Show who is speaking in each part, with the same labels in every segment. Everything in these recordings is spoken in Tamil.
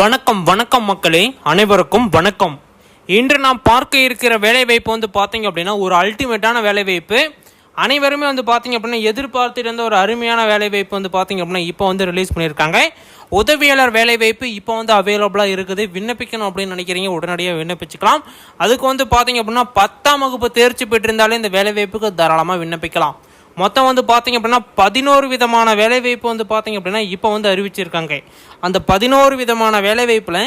Speaker 1: வணக்கம் வணக்கம் மக்களே, அனைவருக்கும் வணக்கம். இன்று நாம் பார்க்க இருக்கிற வேலைவாய்ப்பு வந்து பார்த்தீங்க அப்படின்னா ஒரு அல்டிமேட்டான வேலைவாய்ப்பு. அனைவருமே வந்து பார்த்தீங்க அப்படின்னா எதிர்பார்த்துட்டு இருந்த ஒரு அருமையான வேலைவாய்ப்பு வந்து பார்த்தீங்க அப்படின்னா இப்போ வந்து ரிலீஸ் பண்ணியிருக்காங்க. உதவியாளர் வேலைவாய்ப்பு இப்போ வந்து அவைலபிளாக இருக்குது. விண்ணப்பிக்கணும் அப்படின்னு நினைக்கிறீங்க, உடனடியாக விண்ணப்பிச்சுக்கலாம். அதுக்கு வந்து பார்த்தீங்க அப்படின்னா 10ஆம் வகுப்பு தேர்ச்சி பெற்றிருந்தாலே இந்த வேலைவாய்ப்புக்கு தாராளமாக விண்ணப்பிக்கலாம். மொத்தம் வந்து பார்த்தீங்க அப்படின்னா 11 விதமான வேலைவாய்ப்பு வந்து பார்த்தீங்க அப்படின்னா இப்போ வந்து அறிவிச்சிருக்காங்க. அந்த 11 விதமான வேலைவாய்ப்பில்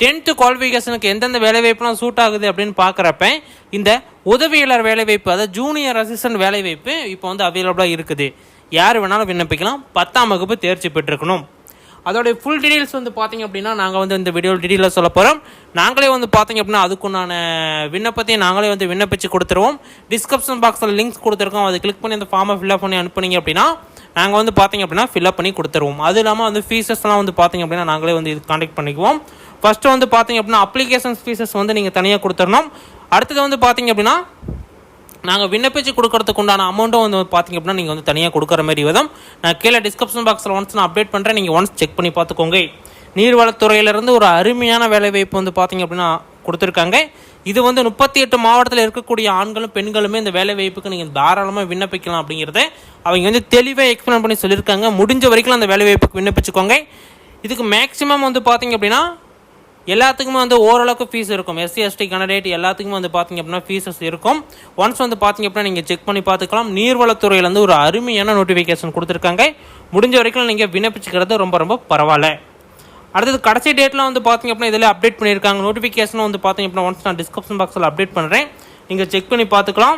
Speaker 1: 10th குவாலிஃபிகேஷனுக்கு எந்தெந்த வேலைவாய்ப்புலாம் சூட் ஆகுது அப்படின்னு பார்க்குறப்ப இந்த உதவியாளர் வேலைவாய்ப்பு, அதாவது ஜூனியர் அசிஸ்டன்ட் வேலைவாய்ப்பு இப்போ வந்து அவைலபிளாக இருக்குது. யார் வேணாலும் விண்ணப்பிக்கலாம். 10ஆம் வகுப்பு தேர்ச்சி பெற்றிருக்கணும். அதோடைய ஃபுல் டீட்டெயில்ஸ் வந்து பார்த்தீங்க அப்படின்னா நாங்கள் வந்து இந்த வீடியோ டீட்டெயிலாக சொல்ல போகிறோம். நாங்களே வந்து பார்த்தீங்க அப்படின்னா அதுக்குண்டான விண்ணப்பத்தையும் நாங்களே வந்து விண்ணப்பிச்சு கொடுத்துருவோம். டிஸ்கிரிப்ஷன் பாக்ஸில் லிங்க்ஸ் கொடுத்துருக்கோம். அதை கிளிக் பண்ணி அந்த ஃபார்மை ஃபில்அப் பண்ணி அனுப்புனீங்க அப்படின்னா நாங்கள் வந்து பார்த்தீங்க அப்படின்னா ஃபில்அப் பண்ணி கொடுத்துருவோம். அது இல்லாமல் வந்து ஃபீஸஸ்லாம் வந்து பார்த்தீங்க அப்படின்னா நாங்களே வந்து இது கான்டாக்ட் பண்ணிக்குவோம். ஃபஸ்ட்டு வந்து பார்த்தீங்க அப்படின்னா அப்ளிகேஷன் ஃபீஸஸ் வந்து நீங்கள் தனியாக கொடுத்துடணும். அடுத்தது வந்து பார்த்தீங்க அப்படின்னா நாங்கள் விண்ணப்பிச்சு கொடுக்கறதுக்கு உண்டான அமௌண்ட்டும் வந்து பார்த்தீங்க அப்படின்னா நீங்கள் வந்து தனியாக கொடுக்குற மாதிரி விதம் நான் கீழே டிஸ்கிரிப்ஷன் பாக்ஸில் ஒன்ஸ் நான் அப்டேட் பண்ணுறேன். நீங்கள் ஒன்ஸ் செக் பண்ணி பார்த்துக்கோங்க. நீர்வளத்துறையிலேருந்து ஒரு அருமையான வேலைவாய்ப்பு வந்து பார்த்தீங்க அப்படின்னா கொடுத்துருக்காங்க. இது வந்து 38 மாவட்டத்தில் இருக்கக்கூடிய ஆண்களும் பெண்களுமே இந்த வேலைவாய்ப்புக்கு நீங்கள் தாராளமாக விண்ணப்பிக்கலாம் அப்படிங்கிறத அவங்க வந்து தெளிவாக எக்ஸ்பிளைன் பண்ணி சொல்லியிருக்காங்க. முடிஞ்ச வரைக்கும் அந்த வேலைவாய்ப்புக்கு விண்ணப்பிச்சுக்கோங்க. இதுக்கு மேக்ஸிமம் வந்து பார்த்தீங்க அப்படின்னா எல்லாத்துக்குமே வந்து ஓரளவுக்கு ஃபீஸ் இருக்கும். எஸ்சி எஸ்டி கேண்டிடேட் எல்லாத்துக்குமே வந்து பார்த்தீங்க அப்படின்னா ஃபீஸஸ் இருக்கும். ஒன்ஸ் வந்து பார்த்தீங்க அப்படின்னா நீங்கள் செக் பண்ணி பார்த்துக்கலாம். நீர்வளத்துறையிலேருந்து ஒரு அருமையான நோட்டிஃபிகேஷன் கொடுத்துருக்காங்க. முடிஞ்ச வரைக்கும் நீங்கள் விண்ணப்பிச்சுக்கிறது ரொம்ப ரொம்ப பரவாயில்ல. அடுத்தது கடைசி டேட்டில் வந்து பார்த்தீங்க அப்படின்னா இதில் அப்டேட் பண்ணியிருக்காங்க. நோட்டிஃபிகேஷனும் வந்து பார்த்தீங்க அப்படின்னா ஒன்ஸ் நான் டிஸ்கிரிப்ஷன் பாக்ஸில் அப்டேட் பண்ணுறேன். நீங்கள் செக் பண்ணி பார்த்துக்கலாம்.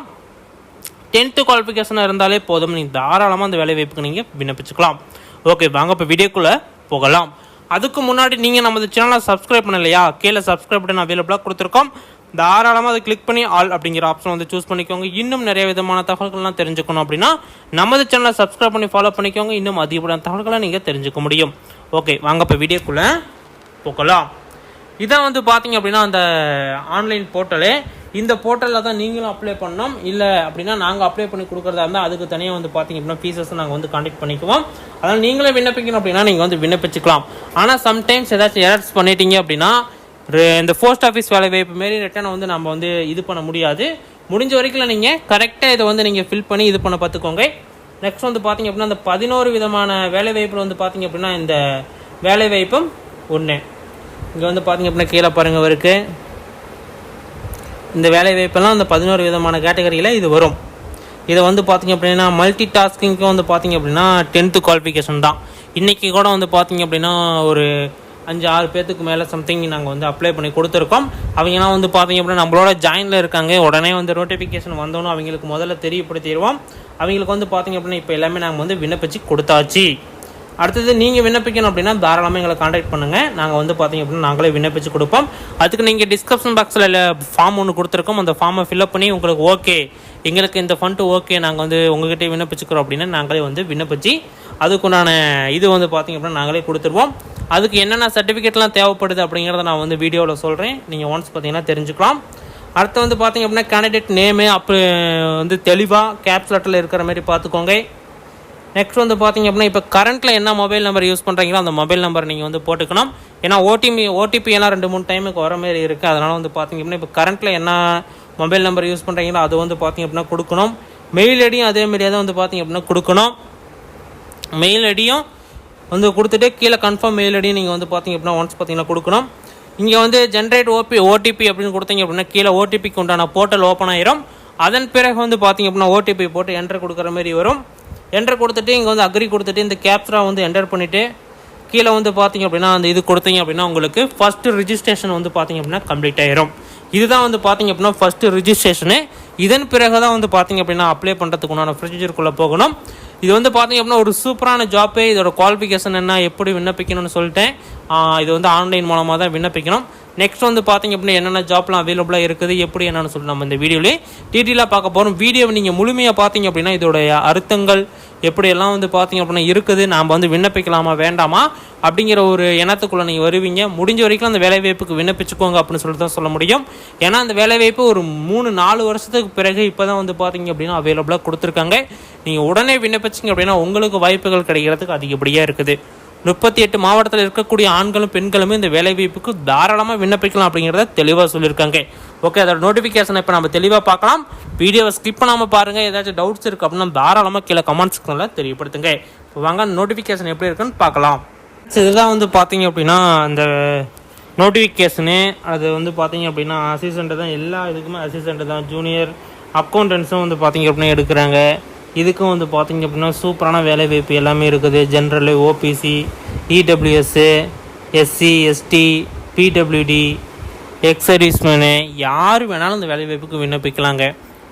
Speaker 1: 10th குவாலிஃபிகேஷனாக இருந்தாலே போதும், நீங்கள் தாராளமாக அந்த வேலைவாய்ப்புக்கு நீங்கள் விண்ணப்பிச்சுக்கலாம். ஓகே, வாங்க இப்போ வீடியோக்குள்ளே போகலாம். அதுக்கு முன்னாடி நீங்கள் நமது சேனலை சப்ஸ்கிரைப் பண்ணலையா, கீழே சப்ஸ்கிரைப் பட்டன் அவைலபிளாக கொடுத்துருக்கோம். தாராளமாக அதை கிளிக் பண்ணி ஆல் அப்படிங்கிற ஆப்ஷன் வந்து சூஸ் பண்ணிக்கோங்க. இன்னும் நிறைய விதமான தகவல்கள்லாம் தெரிஞ்சுக்கணும் அப்படின்னா நமது சேனலை சப்ஸ்கிரைப் பண்ணி ஃபாலோ பண்ணிக்கோங்க. இன்னும் அதிகப்படியான தகவல்களை நீங்கள் தெரிஞ்சுக்க முடியும். ஓகே, வாங்க இப்போ வீடியோக்குள்ளே போகலாம். இதான் வந்து பார்த்தீங்க அப்படின்னா அந்த ஆன்லைன் போர்ட்டலு. இந்த போர்ட்டலில் தான் நீங்களும் அப்ளை பண்ணோம். இல்லை அப்படின்னா நாங்கள் அப்ளை பண்ணி கொடுக்குறதா இருந்தால் அதுக்கு தனியாக வந்து பார்த்தீங்க அப்படின்னா ஃபீஸஸ் நாங்கள் வந்து கான்டாக்ட் பண்ணிக்குவோம். அதனால் நீங்களே விண்ணப்பிக்கணும் அப்படின்னா நீங்கள் வந்து விண்ணப்பிச்சுக்கலாம். ஆனால் சம்டைம்ஸ் ஏதாச்சும் எரர்ஸ் பண்ணிட்டீங்க அப்படின்னா இந்த போஸ்ட் ஆஃபீஸ் வேலை வாய்ப்பு மாரி ரிட்டர்னை வந்து நம்ம வந்து இது பண்ண முடியாது. முடிஞ்ச வரைக்கும் நீங்கள் கரெக்டாக இதை வந்து நீங்கள் ஃபில் பண்ணி இது பண்ண பார்த்துக்கோங்க. நெக்ஸ்ட் வந்து பார்த்தீங்க அப்படின்னா இந்த 11 விதமான வேலை வாய்ப்பில் வந்து பார்த்தீங்க அப்படின்னா இந்த வேலை வாய்ப்பும் ஒன்று இங்கே வந்து பார்த்தீங்க அப்படின்னா கீழே பாருங்கள் இருக்குது. இந்த வேலை வாய்ப்பெல்லாம் அந்த 11 விதமான கேட்டகரியில் இது வரும். இதை வந்து பார்த்தீங்க அப்படின்னா மல்டி டாஸ்கிங்க்கு வந்து பார்த்தீங்க அப்படின்னா 10th குவாலிஃபிகேஷன் தான். இன்றைக்கி கூட வந்து பார்த்தீங்க அப்படின்னா ஒரு 5-6 பேர்த்துக்கு மேலே சம்திங் நாங்கள் வந்து அப்ளை பண்ணி கொடுத்துருக்கோம். அவங்கலாம் வந்து பார்த்தீங்க அப்படின்னா நம்மளோட ஜாயினில் இருக்காங்க. உடனே வந்து நோட்டிஃபிகேஷன் வந்தோன்னு அவங்களுக்கு முதல்ல தெரியப்படுத்திடுவோம். அவங்களுக்கு வந்து பார்த்தீங்க அப்படின்னா இப்போ எல்லாமே நாங்கள் வந்து விண்ணப்பிச்சு கொடுத்தாச்சு. அடுத்தது நீங்கள் விண்ணப்பிக்கணும் அப்படின்னா தாராளமாக எங்களை கான்டாக்ட் பண்ணுங்கள். நாங்கள் வந்து பார்த்தீங்க அப்படின்னா நாங்களே விண்ணப்பிச்சு கொடுப்போம். அதுக்கு நீங்கள் டிஸ்கிரிப்ஷன் பாக்ஸில் ஃபார்ம் ஒன்று கொடுத்துருக்கோம். அந்த ஃபார்மை ஃபில்அப் பண்ணி உங்களுக்கு ஓகே, எங்களுக்கு இந்த ஃபண்டு ஓகே, நாங்கள் வந்து உங்கள்கிட்ட விண்ணப்பிச்சுக்கிறோம் அப்படின்னா நாங்களே வந்து விண்ணப்பிச்சு அதுக்குண்டான இது வந்து பார்த்தீங்க அப்படின்னா நாங்களே கொடுத்துருவோம். அதுக்கு என்னென்ன சர்டிஃபிகேட்லாம் தேவைப்படுது அப்படிங்கிறத நான் வந்து வீடியோவில் சொல்கிறேன். நீங்கள் ஒன்ஸ் பார்த்தீங்கன்னா தெரிஞ்சுக்கலாம். அடுத்து வந்து பார்த்தீங்க அப்படின்னா கேண்டிடேட் நேமு அப்போ வந்து தெளிவாக கேப்ஸ் லெட்டரில் இருக்கிற மாதிரி பார்த்துக்கோங்க. நெக்ஸ்ட் வந்து பார்த்தீங்க அப்படின்னா இப்போ கரண்ட்டில் என்ன மொபைல் நம்பர் யூஸ் பண்ணுறீங்களோ அந்த மொபைல் நம்பர் நீங்கள் வந்து போட்டுக்கணும். ஏன்னா ஓடிபி எல்லாம் 2-3 டைமுக்கு வர மாதிரி இருக்குது. அதனால் வந்து பார்த்தீங்க அப்படின்னா இப்போ கரண்ட்டில் என்ன மொபைல் நம்பர் யூஸ் பண்ணுறீங்களோ அது வந்து பார்த்தீங்க அப்படின்னா கொடுக்கணும். மெயில் ஐடியும் அதேமாரியாக தான் வந்து பார்த்தீங்க அப்படின்னா கொடுக்கணும். மெயில் ஐடியும் வந்து கொடுத்துட்டு கீழே கன்ஃபார்ம் மெயில் ஐடியும் நீங்கள் வந்து பார்த்தீங்க அப்படின்னா ஒன்ஸ் பார்த்தீங்கன்னா கொடுக்கணும். இங்கே வந்து ஜென்ரேட் ஓடிபி அப்படின்னு கொடுத்தீங்க அப்படின்னா கீழே ஓடிபிக்கு உண்டான போர்ட்டல் ஓப்பன் ஆயிரும். அதன் பிறகு வந்து பார்த்தீங்க அப்படின்னா ஓடிபி போட்டு என்டர் கொடுக்குற மாதிரி வரும். என்டர் கொடுத்துட்டு இங்கே வந்து அக்ரி கொடுத்துட்டு இந்த கேப்சரா வந்து என்டர் பண்ணிவிட்டு கீழே வந்து பார்த்தீங்க அப்படின்னா அந்த இது கொடுத்தீங்க அப்படின்னா உங்களுக்கு ஃபஸ்ட்டு ரிஜிஸ்ட்ரேஷன் வந்து பார்த்தீங்க அப்படின்னா கம்ப்ளீட் ஆயிரும். இதுதான் வந்து பார்த்தீங்க அப்படின்னா ஃபஸ்ட்டு ரிஜிஸ்ட்ரேஷனு. இதன் பிறகு தான் வந்து பார்த்தீங்க அப்படின்னா அப்ளை பண்ணுறதுக்கு உண்டான ப்ரொசீஜருக்குள்ளே போகணும். இது வந்து பார்த்தீங்க அப்படின்னா ஒரு சூப்பரான ஜாப்பு. இதோட குவாலிஃபிகேஷன் என்ன, எப்படி விண்ணப்பிக்கணும்னு சொல்லிட்டேன். இது வந்து ஆன்லைன் மூலமாக தான் விண்ணப்பிக்கணும். நெக்ஸ்ட் வந்து பார்த்தீங்க அப்படின்னா என்னென்ன ஜாப்லாம் அவைலபிளாக இருக்குது, எப்படி என்னென்னு சொல்லி நம்ம இந்த வீடியோவிலே டீட்டெயிலாக பார்க்க போகிறோம். வீடியோவை நீங்கள் முழுமையாக பார்த்தீங்க அப்படின்னா இதோடைய அர்த்தங்கள் எப்படியெல்லாம் வந்து பார்த்தீங்க அப்படின்னா இருக்குது, நாம் வந்து விண்ணப்பிக்கலாமா வேண்டாமா அப்படிங்கிற ஒரு எண்ணத்துக்குள்ளே நீங்கள் வருவீங்க. முடிஞ்ச வரைக்கும் அந்த வேலைவாய்ப்புக்கு விண்ணப்பிச்சுக்கோங்க அப்படின்னு சொல்லி தான் சொல்ல முடியும். ஏன்னா அந்த வேலைவாய்ப்பு ஒரு 3-4 வருஷத்துக்கு பிறகு இப்போ தான் வந்து பார்த்தீங்க அப்படின்னா அவைலபிளாக கொடுத்துருக்காங்க. நீங்கள் உடனே விண்ணப்பிச்சிங்க அப்படின்னா உங்களுக்கு வாய்ப்புகள் கிடைக்கிறதுக்கு அதிகப்படியாக இருக்குது. 38 மாவட்டத்தில் இருக்கக்கூடிய ஆண்களும் பெண்களுமே இந்த வேலைவாய்ப்புக்கு தாராளமாக விண்ணப்பிக்கலாம் அப்படிங்கிறத தெளிவாக சொல்லியிருக்காங்க. ஓகே, அதோட நோட்டிஃபிகேஷனை இப்போ நம்ம தெளிவாக பார்க்கலாம். வீடியோவை ஸ்கிப் பண்ணாமல் பாருங்கள். ஏதாச்சும் டவுட்ஸ் இருக்குது அப்படின்னா தாராளமாக கீழே கமெண்ட் செக்ஷனில் தெரியப்படுத்துங்க. இப்போ வாங்க நோட்டிஃபிகேஷன் எப்படி இருக்குன்னு பார்க்கலாம். இதுதான் வந்து பார்த்தீங்க அப்படின்னா அந்த நோட்டிஃபிகேஷனு. அது வந்து பார்த்தீங்க அப்படின்னா அசிஸ்டண்ட்டு தான், எல்லா இதுக்குமே அசிஸ்டண்ட்டு தான். ஜூனியர் அக்கௌண்டன்ஸும் வந்து பார்த்தீங்க அப்படின்னா எடுக்கிறாங்க. இதுக்கும் வந்து பார்த்திங்க அப்படின்னா சூப்பரான வேலைவாய்ப்பு எல்லாமே இருக்குது. General, OBC, EWS, SC, ST, PWD, ex serviceman யார் வேணாலும் இந்த வேலைவாய்ப்புக்கு விண்ணப்பிக்கலாங்க.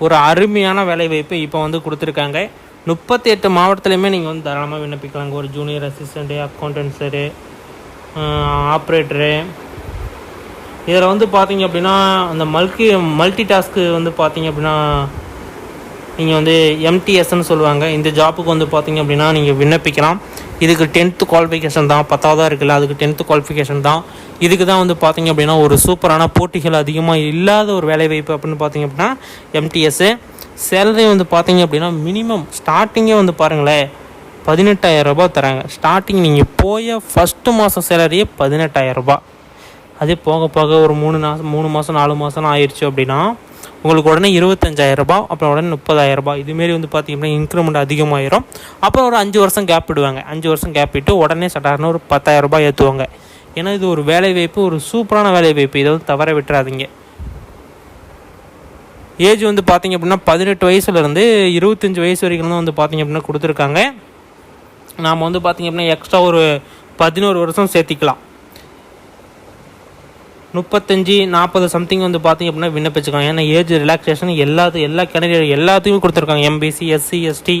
Speaker 1: ஒரு அருமையான வேலைவாய்ப்பு இப்போ வந்து கொடுத்துருக்காங்க. 38 மாவட்டத்துலையுமே நீங்கள் வந்து தாராளமாக விண்ணப்பிக்கலாங்க. ஒரு ஜூனியர் அசிஸ்டண்ட்டு, அக்கௌண்டன்ஸரு, ஆப்ரேட்டரு. இதில் வந்து பார்த்திங்க அப்படின்னா அந்த மல்டி டாஸ்க்கு வந்து பார்த்திங்க அப்படின்னா நீங்கள் வந்து எம்டிஎஸ்ன்னு சொல்லுவாங்க. இந்த ஜாப்புக்கு வந்து பார்த்திங்க அப்படின்னா நீங்கள் விண்ணப்பிக்கலாம். இதுக்கு 10th குவாலிஃபிகேஷன் தான், 10ஆவதாக இருக்குல்ல, அதுக்கு 10th குவாலிஃபிகேஷன் தான். இதுக்கு தான் வந்து பார்த்திங்க அப்படின்னா ஒரு சூப்பரான போட்டிகள் அதிகமாக இல்லாத ஒரு வேலைவாய்ப்பு அப்படின்னு பார்த்திங்க அப்படின்னா எம்டிஎஸ்ஸு. சேலரி வந்து பார்த்திங்க அப்படின்னா மினிமம் ஸ்டார்டிங்கே வந்து பாருங்களேன் 18,000 ரூபா தராங்க. ஸ்டார்டிங் நீங்கள் போய ஃபஸ்ட்டு மாதம் சேலரியே 18,000 ரூபா. அதே போக போக ஒரு 3 மாதம் 4 மாதம் ஆயிடுச்சு அப்படின்னா உங்களுக்கு உடனே 25,000 ரூபா, அப்புறம் உடனே 30,000 ரூபா. இதுமாரி வந்து பார்த்திங்கன்னா இன்க்ரிமெண்ட் அதிகமாகிடும். அப்புறம் ஒரு 5 வருஷம் கேப் விடுவாங்க. 5 வருஷம் கேப் விட்டு உடனே சட்டார்னு ஒரு 10,000 ரூபாய் ஏற்றுவாங்க. ஏன்னா இது ஒரு வேலைவாய்ப்பு, ஒரு சூப்பரான வேலைவாய்ப்பு. இதை வந்து தவற விட்டுறாதீங்க. ஏஜ் வந்து பார்த்திங்க அப்படின்னா 18 வயசுலேருந்து 25 வயசு வரைக்கும் தான் வந்து பார்த்திங்க அப்படின்னா கொடுத்துருக்காங்க. நாம் வந்து பார்த்திங்க அப்படின்னா எக்ஸ்ட்ரா ஒரு 11 வருஷம் சேர்த்திக்கலாம். 35-40 சம்திங் வந்து பார்த்திங்க அப்படின்னா விண்ணப்பிச்சுக்காங்க. ஏன்னா ஏஜ் ரிலாக்ஸேஷன் எல்லா கேண்டிடேட் எல்லாத்தையுமே கொடுத்துருக்காங்க. MBC, SC, ST,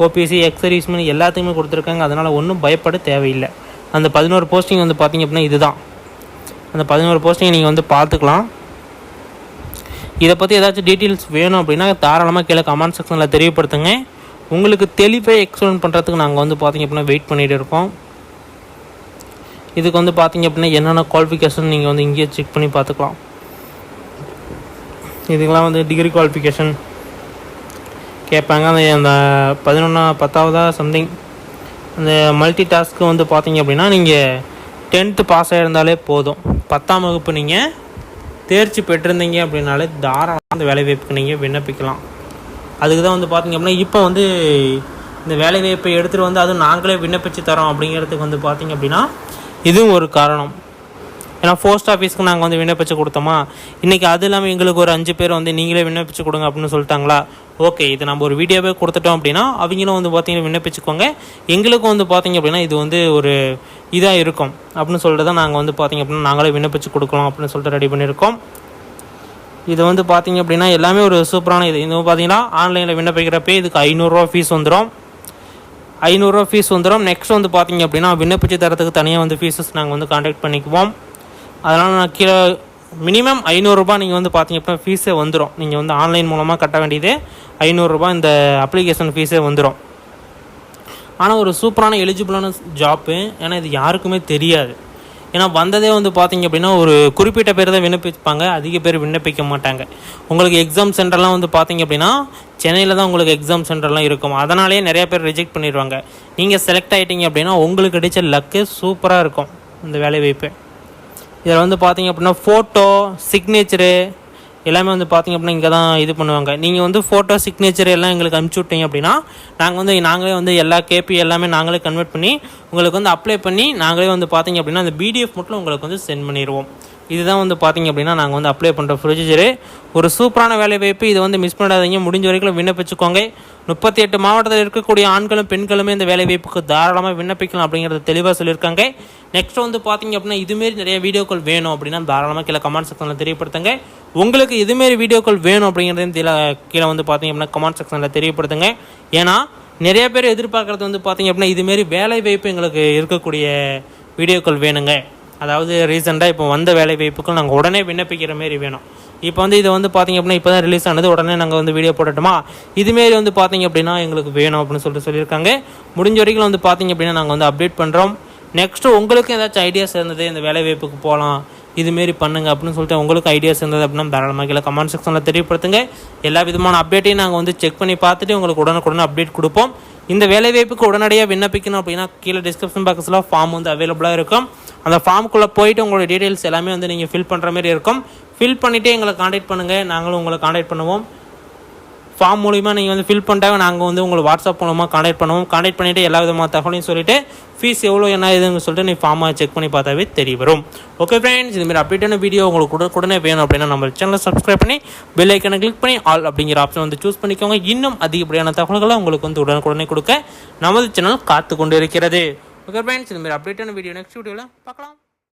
Speaker 1: OBC, ex serviceman எல்லாத்தையுமே கொடுத்துருக்காங்க. அதனால் ஒன்றும் பயப்பட தேவையில்லை. அந்த 11 போஸ்டிங் வந்து பார்த்திங்க அப்படின்னா இதுதான். அந்த 11 போஸ்டிங் நீங்கள் வந்து பார்த்துக்கலாம். இதை பற்றி ஏதாச்சும் டீட்டெயில்ஸ் வேணும் அப்படின்னா தாராளமாக கீழே கமெண்ட் செக்ஷனில் தெரியப்படுத்துங்க. உங்களுக்கு தெளிவாக எக்ஸ்பிளைன் பண்ணுறதுக்கு நாங்கள் வந்து பார்த்திங்க அப்படின்னா வெயிட் பண்ணிகிட்டு இருக்கோம். இதுக்கு வந்து பார்த்திங்க அப்படின்னா என்னென்ன குவாலிஃபிகேஷன் நீங்கள் வந்து இங்கேயே செக் பண்ணி பார்த்துக்கலாம். இதுக்கெல்லாம் வந்து டிகிரி குவாலிஃபிகேஷன் கேட்பாங்க. அந்த 10ஆவதா சம்திங் அந்த மல்டி டாஸ்க்கு வந்து பார்த்திங்க அப்படின்னா நீங்கள் 10th பாஸ் ஆகிருந்தாலே போதும். 10ஆம் வகுப்பு நீங்கள் தேர்ச்சி பெற்றிருந்தீங்க அப்படின்னாலே தாராளமாக அந்த வேலைவாய்ப்புக்கு நீங்கள் விண்ணப்பிக்கலாம். அதுக்கு தான் வந்து பார்த்திங்க அப்படின்னா இப்போ வந்து இந்த வேலைவாய்ப்பை எடுத்துகிட்டு வந்து அதுவும் நாங்களே விண்ணப்பித்து தரோம் அப்படிங்கிறதுக்கு வந்து பார்த்திங்க அப்படின்னா இதுவும் ஒரு காரணம். ஏன்னா போஸ்ட் ஆஃபீஸ்க்கு நாங்கள் வந்து விண்ணப்பிச்சு கொடுத்தோமா, இன்றைக்கி அது இல்லாமல் எங்களுக்கு ஒரு 5 பேர் வந்து நீங்களே விண்ணப்பிச்சு கொடுங்க அப்படின்னு சொல்லிட்டாங்களா. ஓகே, இது நம்ம ஒரு வீடியோவே கொடுத்துட்டோம் அப்படின்னா அவங்களும் வந்து பார்த்திங்கன்னா விண்ணப்பிச்சுக்கோங்க. எங்களுக்கும் வந்து பார்த்திங்க அப்படின்னா இது வந்து ஒரு இதாக இருக்கும் அப்படின்னு சொல்லிட்டு தான் நாங்கள் வந்து பார்த்திங்க அப்படின்னா நாங்களே விண்ணப்பிச்சு கொடுக்கலாம் அப்படின்னு சொல்லிட்டு ரெடி பண்ணியிருக்கோம். இது வந்து பார்த்திங்க அப்படின்னா எல்லாமே ஒரு சூப்பரான இது பார்த்திங்கன்னா ஆன்லைனில் விண்ணப்பிக்கிறப்பே இதுக்கு 500 ரூபா ஃபீஸ் வந்துடும். 500 ரூபா ஃபீஸ் வந்துடும். நெக்ஸ்ட் வந்து பார்த்திங்க அப்படின்னா விண்ணப்பிச்சு தரத்துக்கு தனியாக வந்து ஃபீஸஸ் நாங்கள் வந்து கான்டாக்ட் பண்ணிக்குவோம். அதனால் நான் கீழே மினிமம் 500 ரூபா நீங்கள் வந்து பார்த்திங்க அப்படின்னா ஃபீஸே வந்துடும். நீங்கள் வந்து ஆன்லைன் மூலமாக கட்ட வேண்டியது 500 ரூபா இந்த அப்ளிகேஷன் ஃபீஸே வந்துடும். ஆனால் ஒரு சூப்பரான எலிஜிபிளான ஜாப்பு. ஏன்னா இது யாருக்குமே தெரியாது. ஏன்னா வந்ததே வந்து பார்த்திங்க அப்படின்னா ஒரு குறிப்பிட்ட பேர் தான் விண்ணப்பிப்பாங்க, அதிக பேர் விண்ணப்பிக்க மாட்டாங்க. உங்களுக்கு எக்ஸாம் சென்டர்லாம் வந்து பார்த்திங்க அப்படின்னா சென்னையில் தான் உங்களுக்கு எக்ஸாம் சென்டர்லாம் இருக்கும். அதனாலேயே நிறைய பேர் ரிஜெக்ட் பண்ணிடுவாங்க. நீங்கள் செலக்ட் ஆகிட்டீங்க அப்படின்னா உங்களுக்கு கிடைச்ச லக்கு சூப்பராக இருக்கும் இந்த வேலைவாய்ப்பு. இதில் வந்து பார்த்திங்க அப்படின்னா ஃபோட்டோ, சிக்னேச்சரு எல்லாமே வந்து பார்த்திங்க அப்படின்னா இங்கே தான் இது பண்ணுவாங்க. நீங்கள் வந்து ஃபோட்டோ, சிக்னேச்சர் எல்லாம் எங்களுக்கு அனுப்பிச்சி விட்டீங்க அப்படின்னா நாங்களே வந்து எல்லா கேபி எல்லாமே நாங்களே கன்வெர்ட் பண்ணி உங்களுக்கு வந்து அப்ளை பண்ணி நாங்களே வந்து பார்த்திங்க அப்படின்னா அந்த பிடிஎஃப் மட்டும் உங்களுக்கு வந்து சென்ட் பண்ணிடுவோம். இதுதான் வந்து பார்த்திங்க அப்படின்னா நாங்கள் வந்து அப்ளை பண்ணுற ப்ரொசீஜரு. ஒரு சூப்பரான வேலைவாய்ப்பு. இதை வந்து மிஸ் பண்ணாதீங்க. முடிஞ்ச வரைக்கும் விண்ணப்பிச்சுக்கோங்க. 38 மாவட்டத்தில் இருக்கக்கூடிய ஆண்களும் பெண்களுமே இந்த வேலைவாய்ப்புக்கு தாராளமாக விண்ணப்பிக்கலாம் அப்படிங்கிறத தெளிவாக சொல்லியிருக்காங்க. நெக்ஸ்ட் வந்து பார்த்திங்க அப்படின்னா இதுமாரி நிறைய வீடியோக்கள் வேணும் அப்படின்னா தாராளமாக கீழே கமெண்ட் செக்ஷனில் தெரியப்படுத்துங்க. உங்களுக்கு இதுமாரி வீடியோக்கள் வேணும் அப்படிங்கிறதையும் கீழே வந்து பார்த்திங்க அப்படின்னா கமெண்ட் செக்ஷனில் தெரியப்படுத்துங்க. ஏன்னா நிறைய பேர் எதிர்பார்க்குறது வந்து பார்த்திங்க அப்படின்னா இதுமாரி வேலைவாய்ப்பு எங்களுக்கு இருக்கக்கூடிய வீடியோக்கள் வேணுங்க. அதாவது ரீசெண்டாக இப்போ வந்த வேலைவாய்ப்புகள் நாங்கள் உடனே விண்ணப்பிக்கிற மாரி வேணும். இப்போ வந்து இதை வந்து பார்த்திங்க அப்படின்னா இப்போ தான் ரிலீஸ் ஆனது, உடனே நாங்கள் வந்து வீடியோ போடட்டுமா, இதுமாரி வந்து பார்த்திங்க அப்படின்னா எங்களுக்கு வேணும் அப்படின்னு சொல்லியிருக்காங்க. முடிஞ்ச வரைக்கும் வந்து பார்த்திங்க அப்படின்னா நாங்கள் வந்து அப்டேட் பண்ணுறோம். நெக்ஸ்ட்டு உங்களுக்கு ஏதாச்சும் ஐடியாஸ் இருந்தது இந்த வேலைவாய்ப்புக்கு போகலாம் இதுமாரி பண்ணுங்க அப்படின்னு சொல்லிட்டு உங்களுக்கு ஐடியாஸ் இருந்தது அப்படின்னா தாராளமாக கீழே கமெண்ட் செக்ஷனில் தெரியப்படுத்துங்க. எல்லா விதமான அப்டேட்டையும் நாங்கள் வந்து செக் பண்ணி பார்த்துட்டு உங்களுக்கு உடனுக்குடனே அப்டேட் கொடுப்போம். இந்த வேலைவாய்ப்புக்கு உடனடியாக விண்ணப்பிக்கணும் அப்படின்னா கீழே டிஸ்கிரிப்ஷன் பாக்ஸில் ஃபார்ம் வந்து அவைலபிளாக இருக்கும். அந்த ஃபார்முக்குள்ளே போயிட்டு உங்களோட டீட்டெயில்ஸ் எல்லாமே வந்து நீங்கள் ஃபில் பண்ணுற மாதிரி இருக்கும். ஃபில் பண்ணிவிட்டு எங்களை காண்டாக்ட் பண்ணுங்கள், நாங்களும் உங்களை காண்டாக்ட் பண்ணுவோம். ஃபார்ம் மூலிமா நீங்கள் வந்து ஃபில் பண்ணிட்டாங்க, நாங்கள் வந்து உங்களை வாட்ஸ்அப் மூலமாக காண்டாக்ட் பண்ணுவோம். காண்டாக்ட் பண்ணிவிட்டு எல்லா விதமான தகவலையும் சொல்லிவிட்டு ஃபீஸ் எவ்வளோ என்ன இதுன்னு சொல்லிட்டு நீ ஃபார்மை செக் பண்ணி பார்த்தாவே தெரிய வரும். ஓகே ஃப்ரெண்ட்ஸ், இதுமாதிரி அப்டேட்டான வீடியோ உங்களுக்கு உடனே வேணும் அப்படின்னா நம்ம சேனலை சப்ஸ்கிரைப் பண்ணி பெல் ஐக்கனை கிளிக் பண்ணி ஆல் அப்படிங்கிற ஆப்ஷன் வந்து சூஸ் பண்ணிக்கோங்க. இன்னும் அதிகப்படியான தகவல்களை உங்களுக்கு வந்து உடனுக்குடனே கொடுக்க நமது சேனல் காத்து கொண்டு இருக்கிறது. ஓகே ஃப்ரெண்ட்ஸ், இதுமாதிரி அப்டேட்டான வீடியோ நெக்ஸ்ட் வீடியோவில் பார்க்கலாம்.